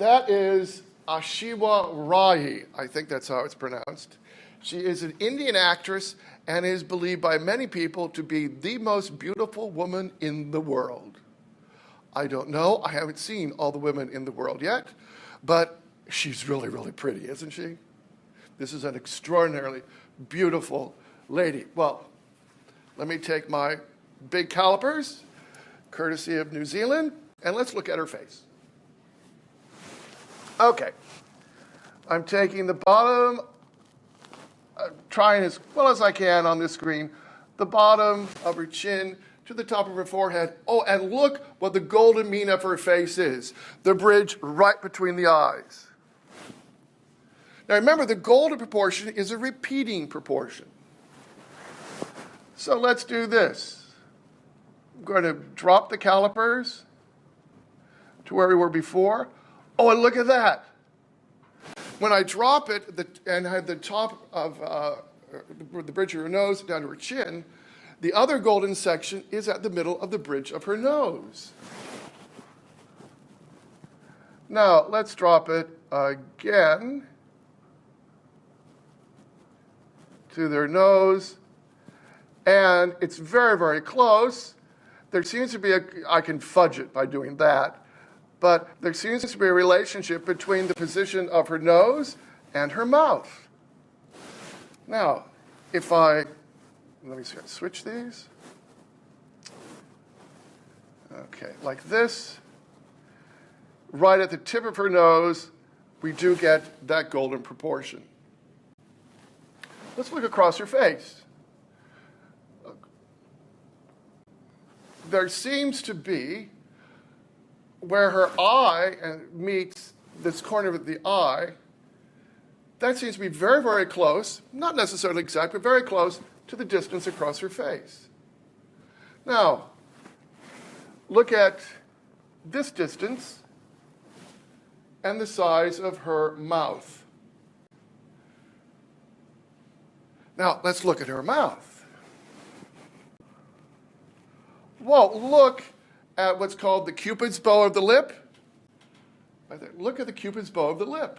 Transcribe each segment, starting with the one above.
That is Aishwara Rai. I think that's how it's pronounced. She is an Indian actress and is believed by many people to be the most beautiful woman in the world. I don't know. I haven't seen all the women in the world yet, but she's really, really pretty, isn't she? This is an extraordinarily beautiful lady. Well, let me take my big calipers, courtesy of New Zealand, and let's look at her face. Okay. I'm taking the bottom, trying as well as I can on this screen, the bottom of her chin to the top of her forehead. Oh, and look what the golden mean of her face is. The bridge right between the eyes. Now remember, the golden proportion is a repeating proportion. So let's do this. I'm going to drop the calipers to where we were before. Oh, and look at that. When I drop it and have the top of the bridge of her nose down to her chin, the other golden section is at the middle of the bridge of her nose. Now, let's drop it again to their nose. And it's very, very close. There seems to be I can fudge it by doing that. But there seems to be a relationship between the position of her nose and her mouth. Now, if let me see, switch these. Okay, like this. Right at the tip of her nose, we do get that golden proportion. Let's look across her face. There seems to be, where her eye meets this corner of the eye, that seems to be very, very close, not necessarily exact, but very close to the distance across her face. Now, look at this distance and the size of her mouth. Now, let's look at her mouth. Whoa, look at what's called the Cupid's bow of the lip. Look at the Cupid's bow of the lip.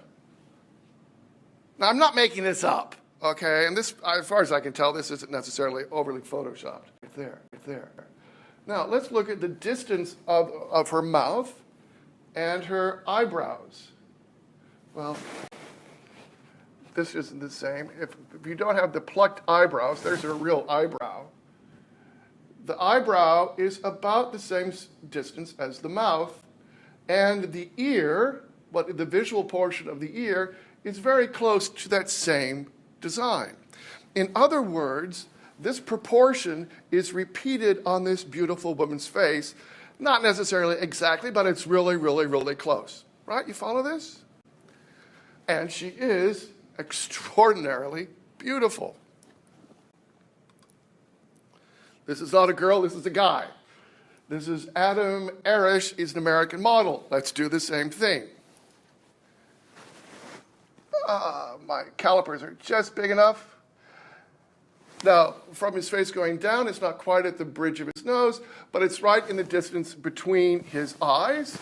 Now, I'm not making this up, okay? And this, as far as I can tell, this isn't necessarily overly photoshopped. Right there, right there. Now, let's look at the distance of her mouth and her eyebrows. Well, this isn't the same. If you don't have the plucked eyebrows, there's her real eyebrow. The eyebrow is about the same distance as the mouth, and the ear, the visual portion of the ear, is very close to that same design. In other words, this proportion is repeated on this beautiful woman's face, not necessarily exactly, but it's really, really, really close. Right? You follow this? And she is extraordinarily beautiful. This is not a girl, this is a guy. This is Adam Ayash, he's an American model. Let's do the same thing. My calipers are just big enough. Now, from his face going down, it's not quite at the bridge of his nose, but it's right in the distance between his eyes.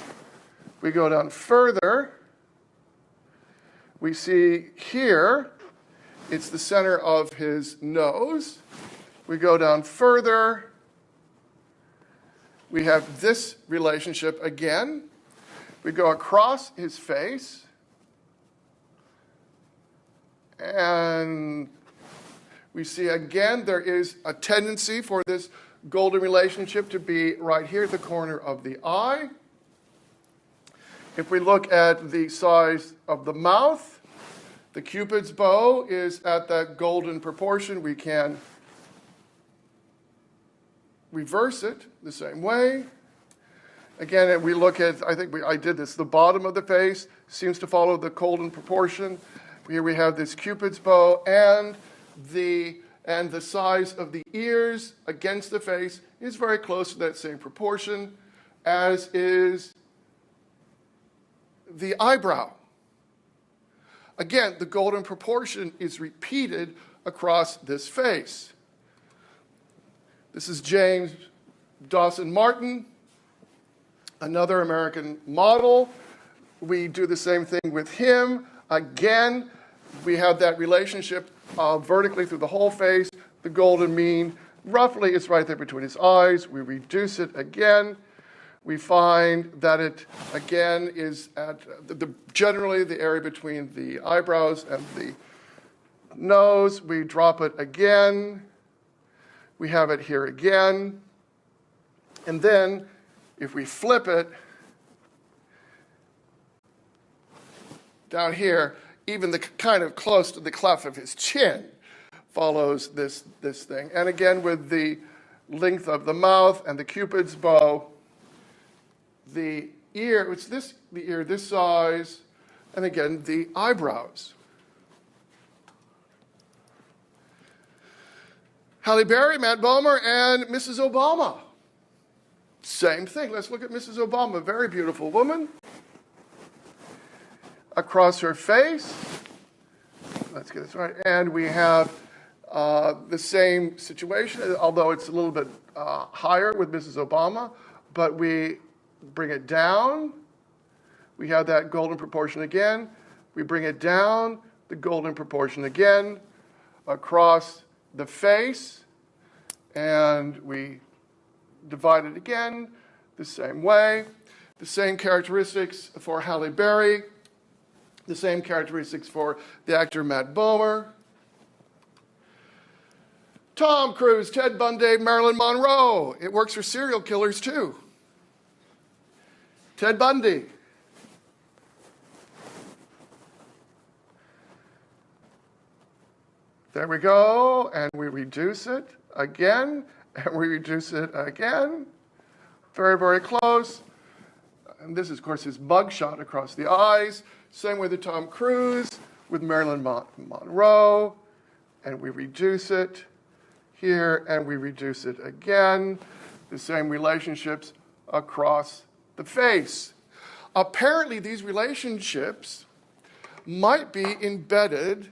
We go down further. We see here, it's the center of his nose. We go down further. We have this relationship again. We go across his face. And we see again there is a tendency for this golden relationship to be right here at the corner of the eye. If we look at the size of the mouth, the Cupid's bow is at that golden proportion. We can reverse it the same way. Again, we look at, I did this, the bottom of the face seems to follow the golden proportion. Here we have this Cupid's bow, and the size of the ears against the face is very close to that same proportion, as is the eyebrow. Again, the golden proportion is repeated across this face. This is Dawson Martin, another American model. we do the same thing with him. Again, we have that relationship vertically through the whole face. The golden mean, roughly, is right there between his eyes. We reduce it again. We find that it, again, is at generally the area between the eyebrows and the nose. We drop it again. We have it here again. And then, if we flip it, down here, even the kind of close to the cleft of his chin follows this thing. And again, with the length of the mouth and the Cupid's bow, the ear, the ear this size, and again, the eyebrows. Halle Berry, Matt Bomer, and Mrs. Obama. Same thing. Let's look at Mrs. Obama, very beautiful woman. Across her face, let's get this right, and we have the same situation, although it's a little bit higher with Mrs. Obama, but we bring it down. We have that golden proportion again. We bring it down, the golden proportion again, across the face, and we divide it again the same way. The same characteristics for Halle Berry, the same characteristics for the actor Matt Bomer. Tom Cruise, Ted Bundy, Marilyn Monroe. It works for serial killers too. Ted Bundy. There we go, and we reduce it again, and we reduce it again. Very, very close. And this is, of course, his mugshot across the eyes. Same with the Tom Cruise, with Marilyn Monroe. And we reduce it here, and we reduce it again. The same relationships across the face. Apparently, these relationships might be embedded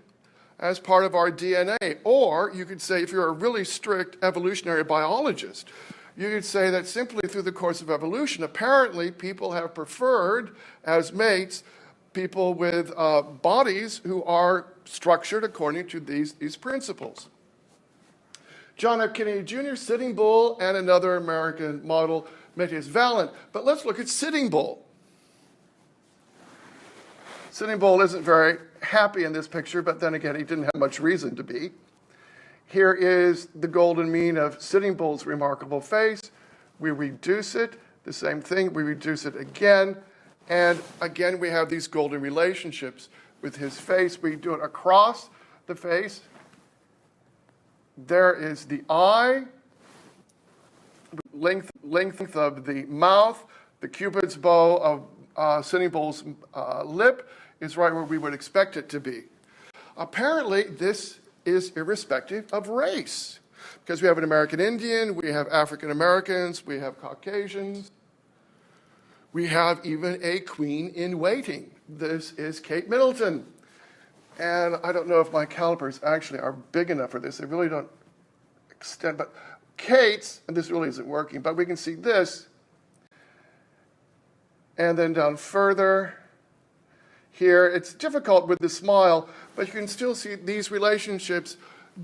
as part of our DNA. Or you could say, if you're a really strict evolutionary biologist, you could say that simply through the course of evolution, apparently people have preferred as mates people with bodies who are structured according to these principles. John F. Kennedy Jr., Sitting Bull, and another American model, Métis Valiant. But let's look at Sitting Bull. Sitting Bull isn't very happy in this picture, but then again, he didn't have much reason to be. Here is the golden mean of Sitting Bull's remarkable face. We reduce it, the same thing, we reduce it again, and again we have these golden relationships with his face. We do it across the face. There is the eye, length of the mouth, the Cupid's bow of Sitting Bull's lip is right where we would expect it to be. Apparently, this is irrespective of race, because we have an American Indian, we have African Americans, we have Caucasians, we have even a queen in waiting. This is Kate Middleton. And I don't know if my calipers actually are big enough for this. They really don't extend, but Kate's, and this really isn't working, but we can see this, and then down further. Here, it's difficult with the smile, but you can still see these relationships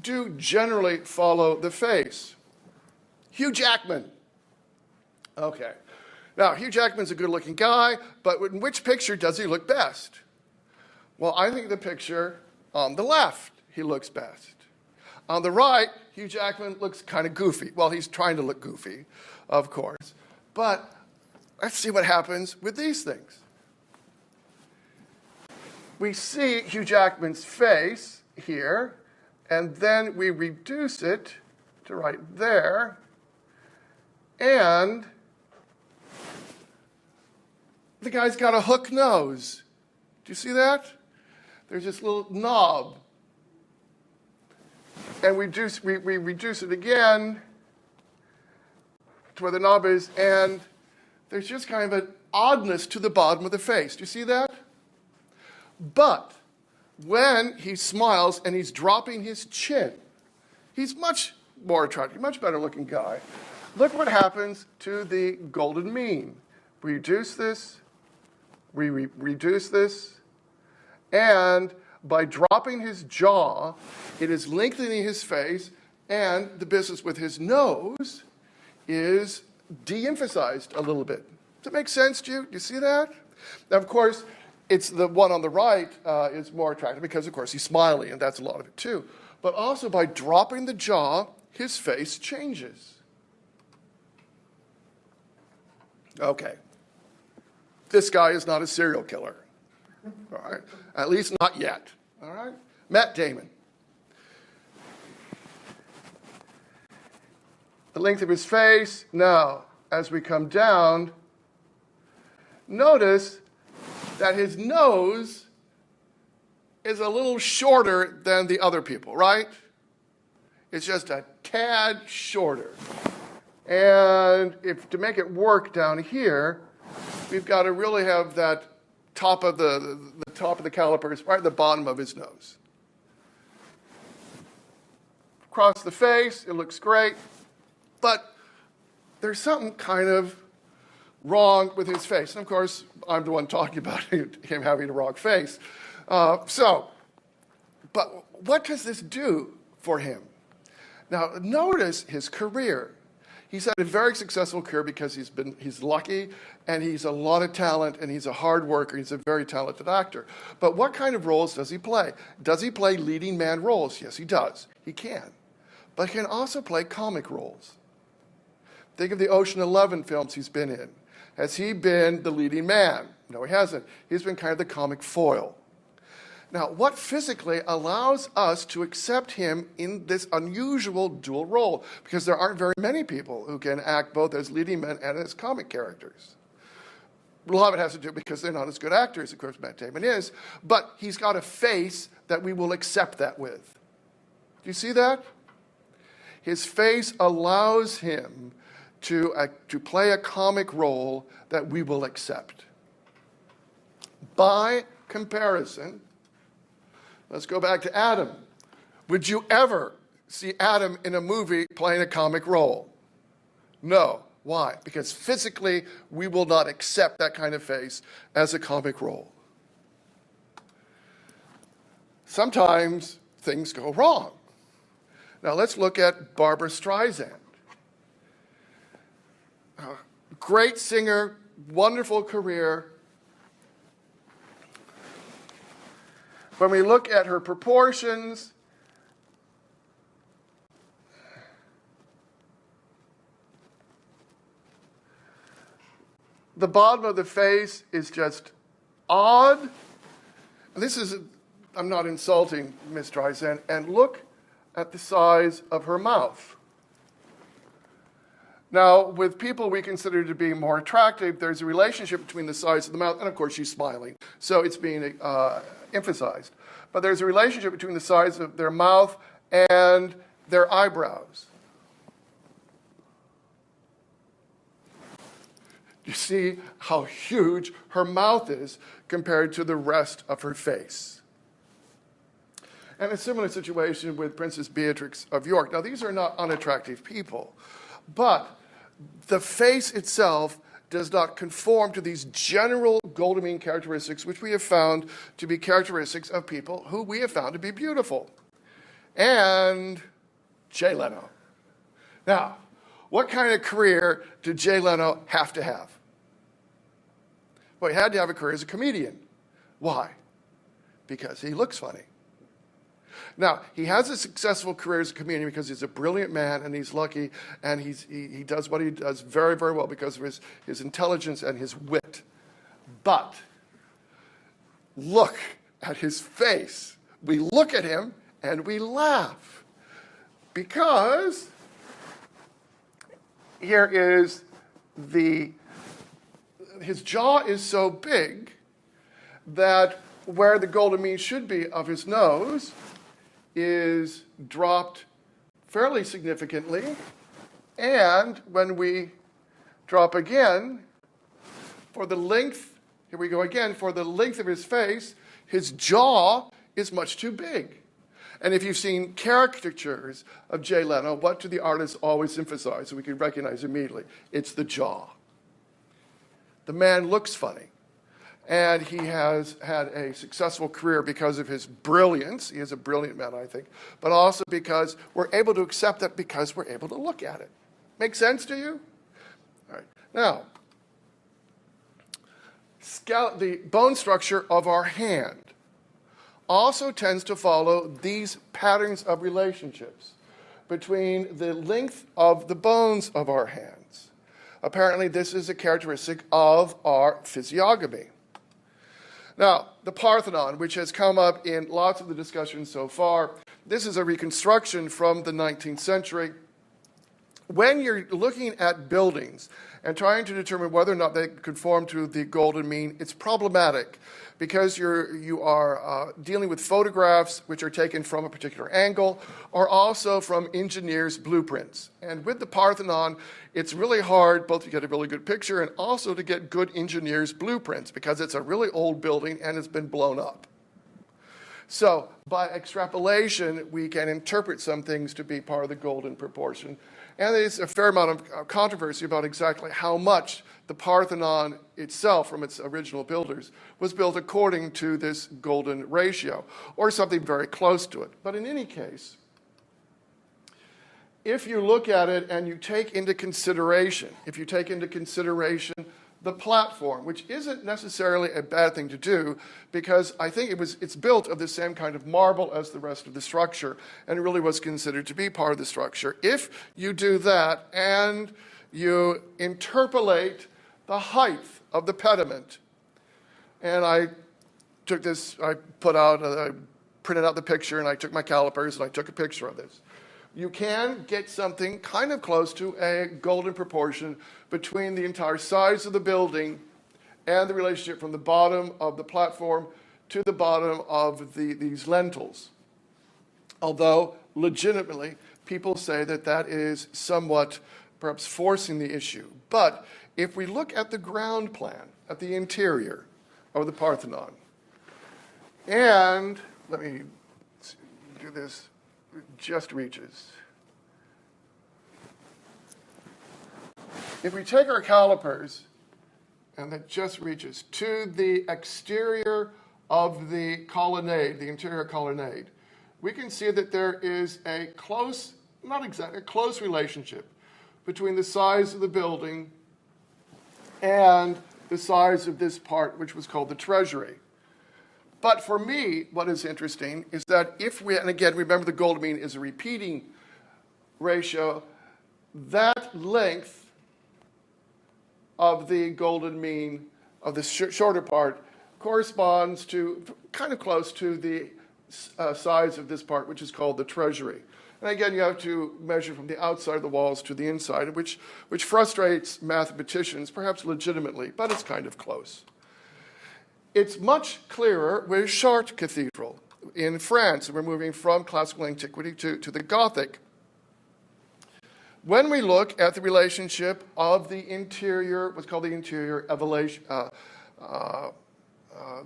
do generally follow the face. Hugh Jackman. Okay. Now, Hugh Jackman's a good-looking guy, but in which picture does he look best? Well, I think the picture on the left, he looks best. On the right, Hugh Jackman looks kind of goofy. Well, he's trying to look goofy, of course. But let's see what happens with these things. We see Hugh Jackman's face here, and then we reduce it to right there, and the guy's got a hook nose. Do you see that? There's this little knob. And we reduce it again to where the knob is, and there's just kind of an oddness to the bottom of the face. Do you see that? But when he smiles and he's dropping his chin, he's much more attractive, much better looking guy. Look what happens to the golden mean. We reduce this, We reduce this, and by dropping his jaw, it is lengthening his face, and the business with his nose is de-emphasized a little bit. Does that make sense to you? Do you see that? Now, of course, it's the one on the right is more attractive because, of course, he's smiling, and that's a lot of it too. But also by dropping the jaw, his face changes. Okay. This guy is not a serial killer. All right? At least not yet. All right? Matt Damon. The length of his face. Now, as we come down, notice that his nose is a little shorter than the other people, right? It's just a tad shorter. And to make it work down here, we've got to really have that top of the top of the calipers right at the bottom of his nose. Across the face, it looks great, but there's something kind of wrong with his face. And of course, I'm the one talking about him having a wrong face. But what does this do for him? Now, notice his career. He's had a very successful career because he's lucky, and he's a lot of talent, and he's a hard worker. He's a very talented actor. But what kind of roles does he play? Does he play leading man roles? Yes, he does. He can. But he can also play comic roles. Think of the Ocean 11 films he's been in. Has he been the leading man? No, he hasn't. He's been kind of the comic foil. Now, what physically allows us to accept him in this unusual dual role? Because there aren't very many people who can act both as leading men and as comic characters. A lot of it has to do because they're not as good actors, of course, Matt Damon is, but he's got a face that we will accept that with. Do you see that? His face allows him to play a comic role that we will accept. By comparison, let's go back to Adam. Would you ever see Adam in a movie playing a comic role? No. Why? Because physically, we will not accept that kind of face as a comic role. Sometimes things go wrong. Now let's look at Barbra Streisand. Great singer, wonderful career. When we look at her proportions, the bottom of the face is just odd. And this is, I'm not insulting Miss Streisand, and look at the size of her mouth. Now, with people we consider to be more attractive, there's a relationship between the size of the mouth, and of course she's smiling, so it's being emphasized. But there's a relationship between the size of their mouth and their eyebrows. You see how huge her mouth is compared to the rest of her face. And a similar situation with Princess Beatrix of York. Now, these are not unattractive people, but the face itself does not conform to these general golden mean characteristics which we have found to be characteristics of people who we have found to be beautiful. And Jay Leno. Now, what kind of career did Jay Leno have to have? Well, he had to have a career as a comedian. Why? Because he looks funny. Now, he has a successful career as a comedian because he's a brilliant man and he's lucky and he does what he does very, very well because of his intelligence and his wit. But look at his face. We look at him and we laugh because here is his jaw is so big that where the golden mean should be of his nose is dropped fairly significantly. And when we drop again, for the length, here we go again, for the length of his face, his jaw is much too big. And if you've seen caricatures of Jay Leno, what do the artists always emphasize so we can recognize immediately? It's the jaw. The man looks funny. And he has had a successful career because of his brilliance. He is a brilliant man, I think. But also because we're able to accept it because we're able to look at it. Make sense to you? All right. Now, the bone structure of our hand also tends to follow these patterns of relationships between the length of the bones of our hands. Apparently, this is a characteristic of our physiognomy. Now, the Parthenon, which has come up in lots of the discussions so far, this is a reconstruction from the 19th century. When you're looking at buildings and trying to determine whether or not they conform to the golden mean, it's problematic because you are dealing with photographs which are taken from a particular angle or also from engineers' blueprints. And with the Parthenon, it's really hard both to get a really good picture and also to get good engineers' blueprints because it's a really old building and it's been blown up. So by extrapolation, we can interpret some things to be part of the golden proportion. And there's a fair amount of controversy about exactly how much the Parthenon itself, from its original builders, was built according to this golden ratio, or something very close to it. But in any case, if you look at it and you take into consideration, the platform, which isn't necessarily a bad thing to do because I think it's built of the same kind of marble as the rest of the structure and it really was considered to be part of the structure. If you do that and you interpolate the height of the pediment, and I printed out the picture and I took my calipers and I took a picture of this. You can get something kind of close to a golden proportion between the entire size of the building and the relationship from the bottom of the platform to the bottom of these lintels. Although, legitimately, people say that that is somewhat perhaps forcing the issue. But if we look at the ground plan, at the interior of the Parthenon, and let me do this. Just reaches. If we take our calipers, and that just reaches to the exterior of the colonnade, the interior colonnade, we can see that there is a close, not exactly, a close relationship between the size of the building and the size of this part, which was called the treasury. But for me, what is interesting is that if we, and again, remember the golden mean is a repeating ratio, that length of the golden mean of the shorter part corresponds to kind of close to the size of this part, which is called the treasury. And again, you have to measure from the outside of the walls to the inside, which frustrates mathematicians, perhaps legitimately, but it's kind of close. It's much clearer with Chartres Cathedral in France. We're moving from classical antiquity to the Gothic. When we look at the relationship of the interior, what's called the interior elevation, the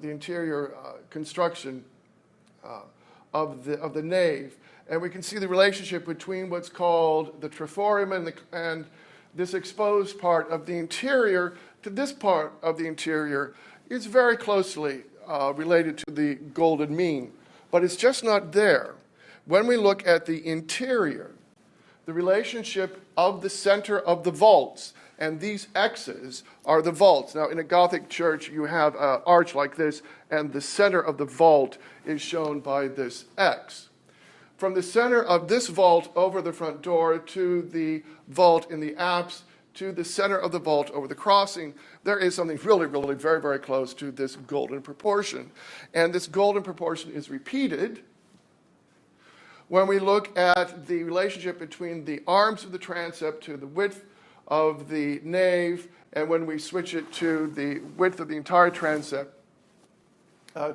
interior construction of the nave, and we can see the relationship between what's called the triforium and this exposed part of the interior to this part of the interior, is very closely related to the golden mean, but it's just not there. When we look at the interior, the relationship of the center of the vaults, and these X's are the vaults. Now, in a Gothic church, you have an arch like this, and the center of the vault is shown by this X. From the center of this vault over the front door to the vault in the apse, to the center of the vault over the crossing, there is something really, really very, very close to this golden proportion. And this golden proportion is repeated when we look at the relationship between the arms of the transept to the width of the nave, and when we switch it to the width of the entire transept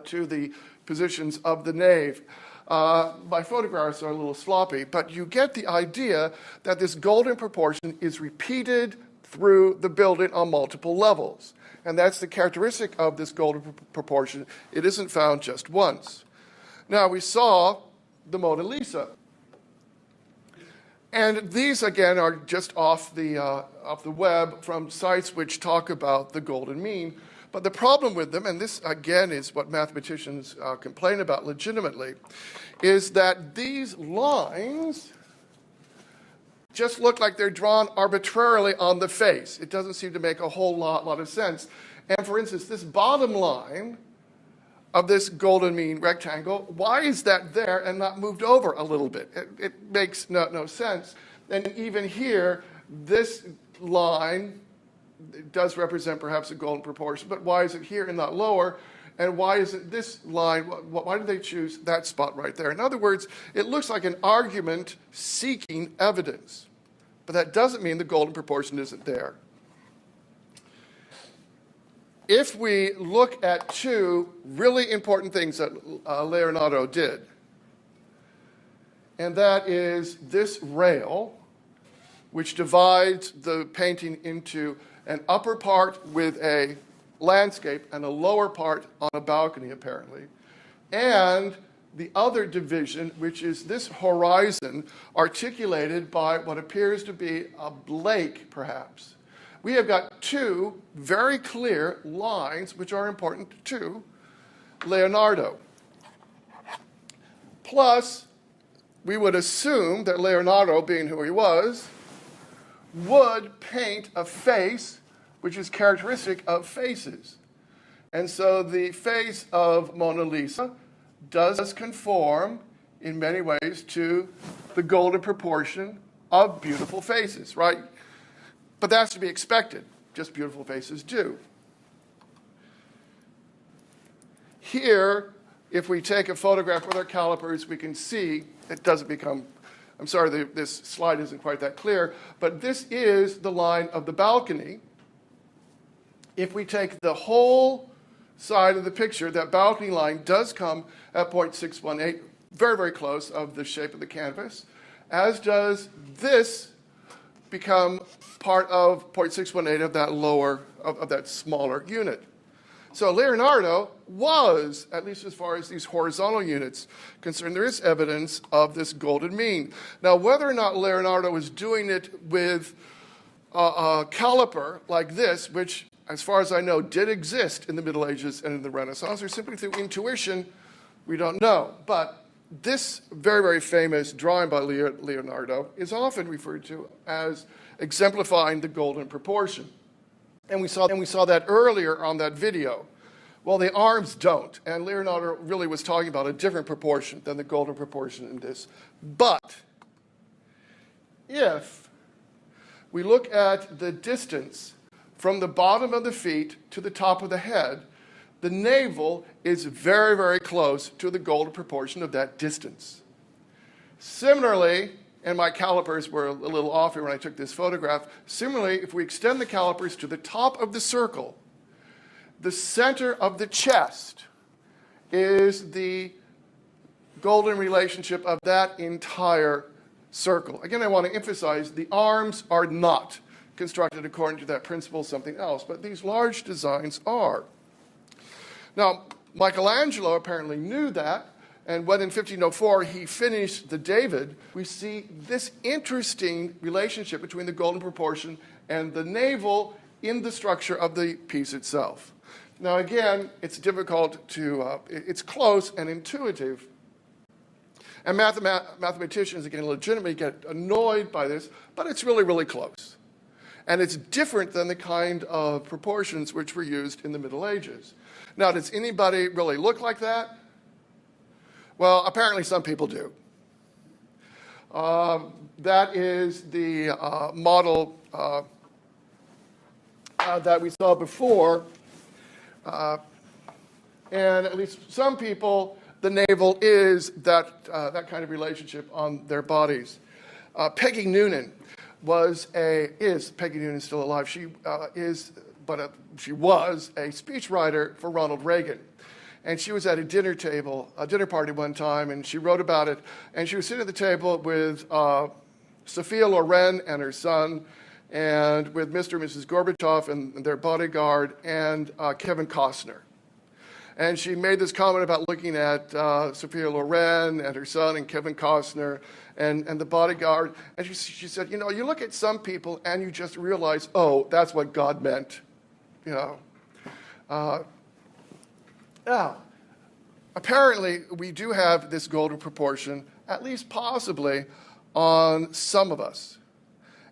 to the positions of the nave. My photographs are a little sloppy, but you get the idea that this golden proportion is repeated through the building on multiple levels. And that's the characteristic of this golden proportion. It isn't found just once. Now, we saw the Mona Lisa. And these, again, are just off the web from sites which talk about the golden mean. But the problem with them, and this again is what mathematicians complain about legitimately, is that these lines just look like they're drawn arbitrarily on the face. It doesn't seem to make a whole lot of sense. And for instance, this bottom line of this golden mean rectangle, why is that there and not moved over a little bit? It makes no sense. And even here, this line does represent perhaps a golden proportion, but why is it here and not lower? And why isn't this line, why did they choose that spot right there? In other words, it looks like an argument seeking evidence, but that doesn't mean the golden proportion isn't there. If we look at two really important things that Leonardo did, and that is this rail, which divides the painting into an upper part with a landscape and a lower part on a balcony, apparently, and the other division, which is this horizon articulated by what appears to be a lake, perhaps. We have got two very clear lines which are important to Leonardo. Plus, we would assume that Leonardo, being who he was, would paint a face which is characteristic of faces. And so the face of Mona Lisa does conform in many ways to the golden proportion of beautiful faces, right? But that's to be expected. Just beautiful faces do. Here, if we take a photograph with our calipers, we can see it doesn't become, I'm sorry, this slide isn't quite that clear, but this is the line of the balcony. If we take the whole side of the picture, that balcony line does come at 0.618, very, very close of the shape of the canvas, as does this become part of 0.618 of that lower, of that smaller unit. So Leonardo was, at least as far as these horizontal units concerned, there is evidence of this golden mean. Now, whether or not Leonardo was doing it with a caliper like this, which, as far as I know, did exist in the Middle Ages and in the Renaissance, or simply through intuition, we don't know. But this very, very famous drawing by Leonardo is often referred to as exemplifying the golden proportion. And we saw that earlier on that video. Well, the arms don't. And Leonardo really was talking about a different proportion than the golden proportion in this. But if we look at the distance from the bottom of the feet to the top of the head, the navel is very, very close to the golden proportion of that distance. Similarly, and my calipers were a little off here when I took this photograph. Similarly, if we extend the calipers to the top of the circle, the center of the chest is the golden relationship of that entire circle. Again, I want to emphasize the arms are not constructed according to that principle, something else, but these large designs are. Now, Michelangelo apparently knew that, and when in 1504 he finished the David, we see this interesting relationship between the golden proportion and the navel in the structure of the piece itself. Now again, it's difficult to, it's close and intuitive. And mathematicians, again, legitimately get annoyed by this, but it's really, really close. And it's different than the kind of proportions which were used in the Middle Ages. Now, does anybody really look like that? Well, apparently some people do. That is the model that we saw before. And at least some people, the navel is that kind of relationship on their bodies. Peggy Noonan is Peggy Noonan still alive? She she was a speechwriter for Ronald Reagan. And she was at a dinner party one time, and she wrote about it. And she was sitting at the table with Sophia Loren and her son, and with Mr. and Mrs. Gorbachev and their bodyguard, and Kevin Costner. And she made this comment about looking at Sophia Loren and her son and Kevin Costner and the bodyguard. And she said, you know, you look at some people and you just realize, oh, that's what God meant. You know, Now, apparently, we do have this golden proportion, at least possibly, on some of us.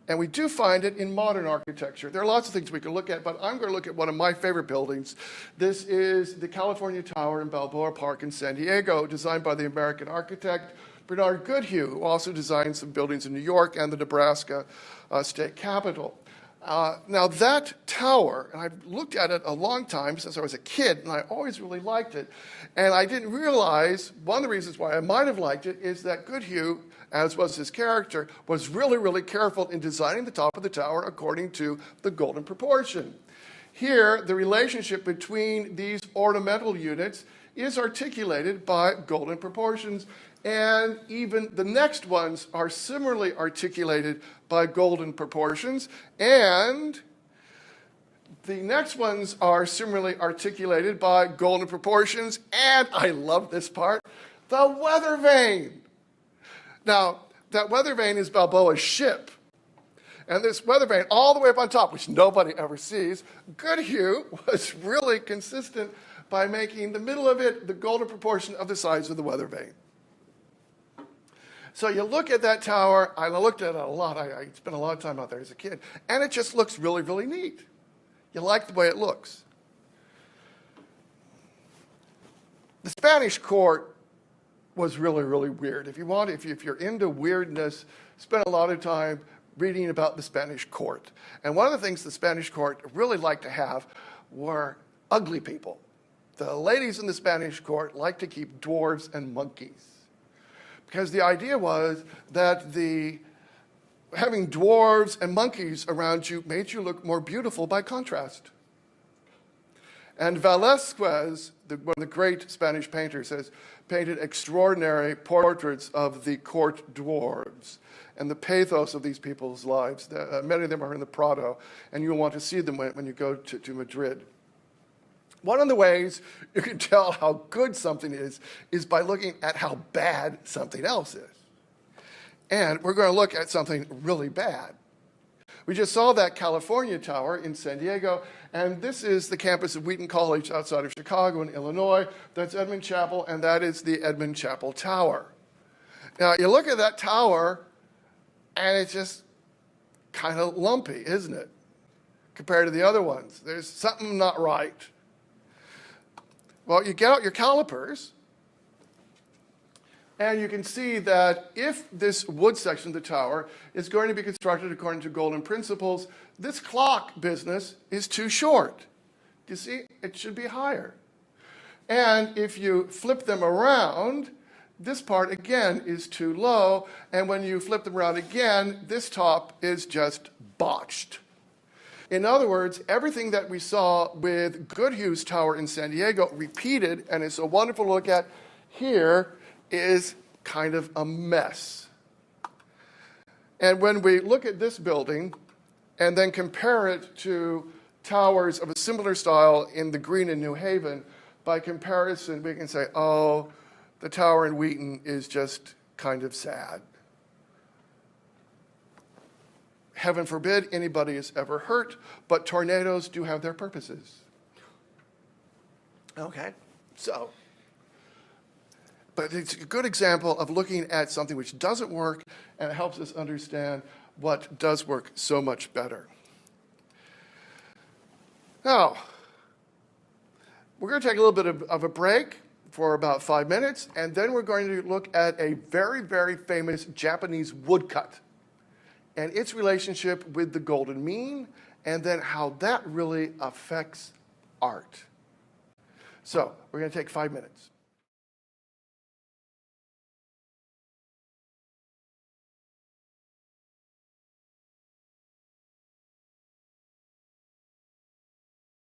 And we do find it in modern architecture. There are lots of things we can look at, but I'm going to look at one of my favorite buildings. This is the California Tower in Balboa Park in San Diego, designed by the American architect Bernard Goodhue, who also designed some buildings in New York and the Nebraska state capitol. Now that tower, and I've looked at it a long time since I was a kid, and I always really liked it. And I didn't realize, one of the reasons why I might have liked it is that Goodhue, as was his character, was really, really careful in designing the top of the tower according to the golden proportion. Here, the relationship between these ornamental units is articulated by golden proportions, and even the next ones are similarly articulated by golden proportions, and the next ones are similarly articulated by golden proportions, and I love this part, the weather vane. Now, that weather vane is Balboa's ship. And this weather vane all the way up on top, which nobody ever sees, Goodhue was really consistent by making the middle of it the golden proportion of the size of the weather vane. So you look at that tower, I looked at it a lot, I spent a lot of time out there as a kid, and it just looks really, really neat. You like the way it looks. The Spanish court was really, really weird. If you're into weirdness, spend a lot of time reading about the Spanish court. And one of the things the Spanish court really liked to have were ugly people. The ladies in the Spanish court liked to keep dwarves and monkeys. Because the idea was that having dwarves and monkeys around you made you look more beautiful by contrast. And Velázquez, one of the great Spanish painters, has painted extraordinary portraits of the court dwarves and the pathos of these people's lives. Many of them are in the Prado, and you'll want to see them when you go to Madrid. One of the ways you can tell how good something is by looking at how bad something else is. And we're going to look at something really bad. We just saw that California Tower in San Diego, and this is the campus of Wheaton College outside of Chicago in Illinois. That's Edmond Chapel, and that is the Edmond Chapel Tower. Now, you look at that tower, and it's just kind of lumpy, isn't it, compared to the other ones? There's something not right. Well, you get out your calipers, and you can see that if this wood section of the tower is going to be constructed according to golden principles, this clock business is too short. You see, it should be higher. And if you flip them around, this part again is too low, and when you flip them around again, this top is just botched. In other words, everything that we saw with Goodhue's tower in San Diego repeated, and it's so wonderful to look at here, is kind of a mess. And when we look at this building and then compare it to towers of a similar style in the Green in New Haven, by comparison, we can say, oh, the tower in Wheaton is just kind of sad. Heaven forbid anybody is ever hurt, but tornadoes do have their purposes. Okay, so, but it's a good example of looking at something which doesn't work, and it helps us understand what does work so much better. Now, we're going to take a little bit of a break for about 5 minutes, and then we're going to look at a very, very famous Japanese woodcut and its relationship with the golden mean, and then how that really affects art. So, we're going to take 5 minutes.